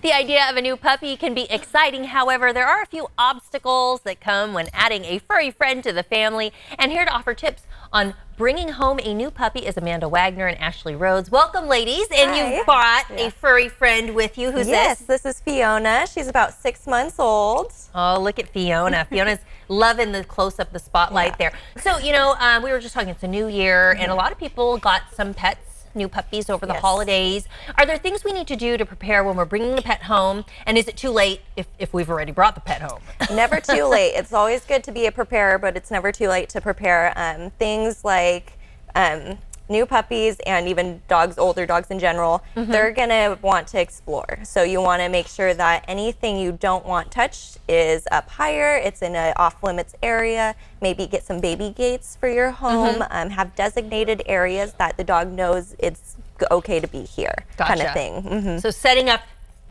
The idea of a new puppy can be exciting. However, there are a few obstacles that come when adding a furry friend to the family. And here to offer tips on bringing home a new puppy is Amanda Wagner and Ashley Rhodes. Welcome, ladies. And Hi. You've brought a furry friend with you. Who's Yes, this? this is Fiona. She's about 6 months old. Oh, look at Fiona. Fiona's loving the close-up, the spotlight there. So, you know, we were just talking, it's a new year, and a lot of people got some pets, new puppies over the holidays. Are there things we need to do to prepare when we're bringing the pet home? And is it too late if we've already brought the pet home? Never too late. It's always good to be a preparer, but it's never too late to prepare. Things like new puppies and even dogs, older dogs in general, they're gonna want to explore. So you wanna make sure that anything you don't want touched is up higher, it's in an off-limits area. Maybe get some baby gates for your home, have designated areas that the dog knows it's okay to be here, kind of thing. So setting up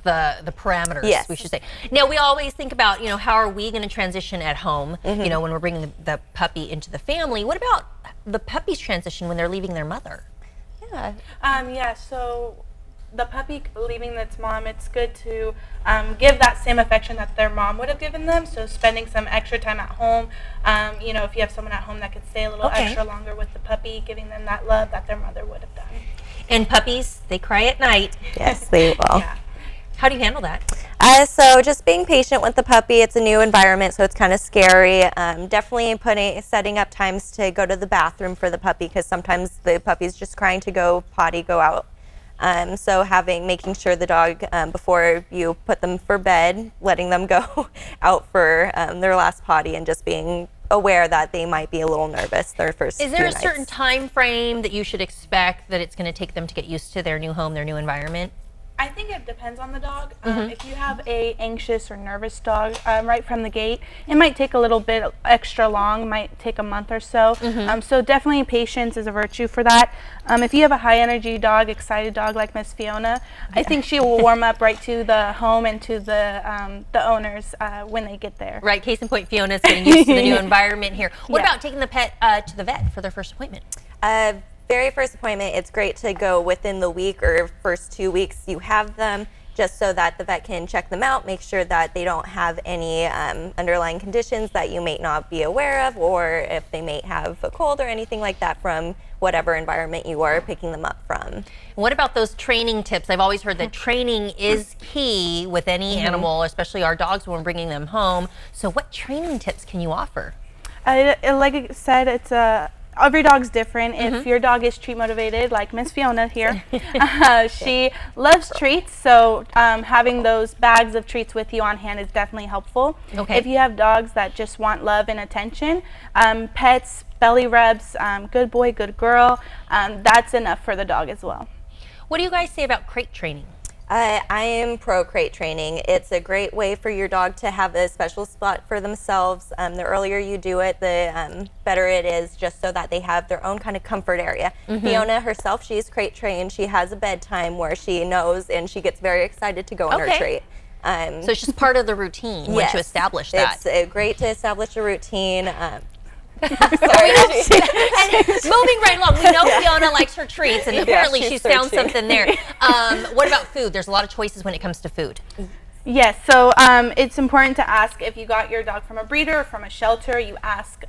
the parameters, we should say. Now, we always think about, you know, how are we going to transition at home, you know, when we're bringing the puppy into the family. What about the puppy's transition when they're leaving their mother? So the puppy leaving its mom, it's good to give that same affection that their mom would have given them. So spending some extra time at home, you know, if you have someone at home that could stay a little extra longer with the puppy, giving them that love that their mother would have done. And puppies, they cry at night. Yes, they will. How do you handle that? So just being patient with the puppy. It's a new environment, so it's kind of scary. Definitely setting up times to go to the bathroom for the puppy, because sometimes the puppy's just crying to go potty, go out. So making sure the dog, before you put them for bed, letting them go out for their last potty, and just being aware that they might be a little nervous their first few nights. Is there a certain time frame that you should expect that it's going to take them to get used to their new home, their new environment? I think it depends on the dog. If you have a anxious or nervous dog right from the gate, it might take a little bit extra long, might take a month or so. So definitely patience is a virtue for that. If you have a high energy dog, excited dog like Miss Fiona, I think she will warm up right to the home and to the owners when they get there. Right, case in point, Fiona's getting used to the new environment here. What about taking the pet to the vet for their first appointment? Very first appointment, it's great to go within the week or first 2 weeks you have them, just so that the vet can check them out, make sure that they don't have any underlying conditions that you may not be aware of, or if they may have a cold or anything like that from whatever environment you are picking them up from. What about those training tips? I've always heard that training is key with any animal, especially our dogs when we're bringing them home. So what training tips can you offer? Like I said, it's every dog's different. If your dog is treat motivated, like Miss Fiona here, she loves treats, so having those bags of treats with you on hand is definitely helpful. If you have dogs that just want love and attention, pets, belly rubs, good boy, good girl, that's enough for the dog as well. What do you guys say about crate training? I am pro crate training. It's a great way for your dog to have a special spot for themselves. The earlier you do it, the better it is, just so that they have their own kind of comfort area. Fiona herself, she's crate trained. She has a bedtime where she knows, and she gets very excited to go in her crate. So it's just part of the routine once you establish that. It's great to establish a routine. Moving right along, we know Fiona likes her treats, and apparently she's found something there. What about food? There's a lot of choices when it comes to food. Yes, so it's important to ask if you got your dog from a breeder or from a shelter. You ask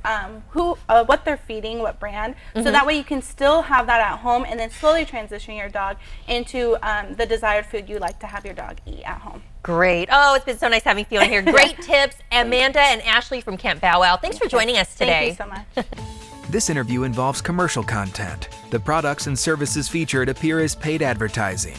what they're feeding, what brand, so that way you can still have that at home, and then slowly transition your dog into the desired food you like to have your dog eat at home. Great. Oh, it's been so nice having Fiona here. Great tips. Amanda and Ashley from Camp Bow Wow, thanks for joining us today. Thank you so much. This interview involves commercial content. The products and services featured appear as paid advertising.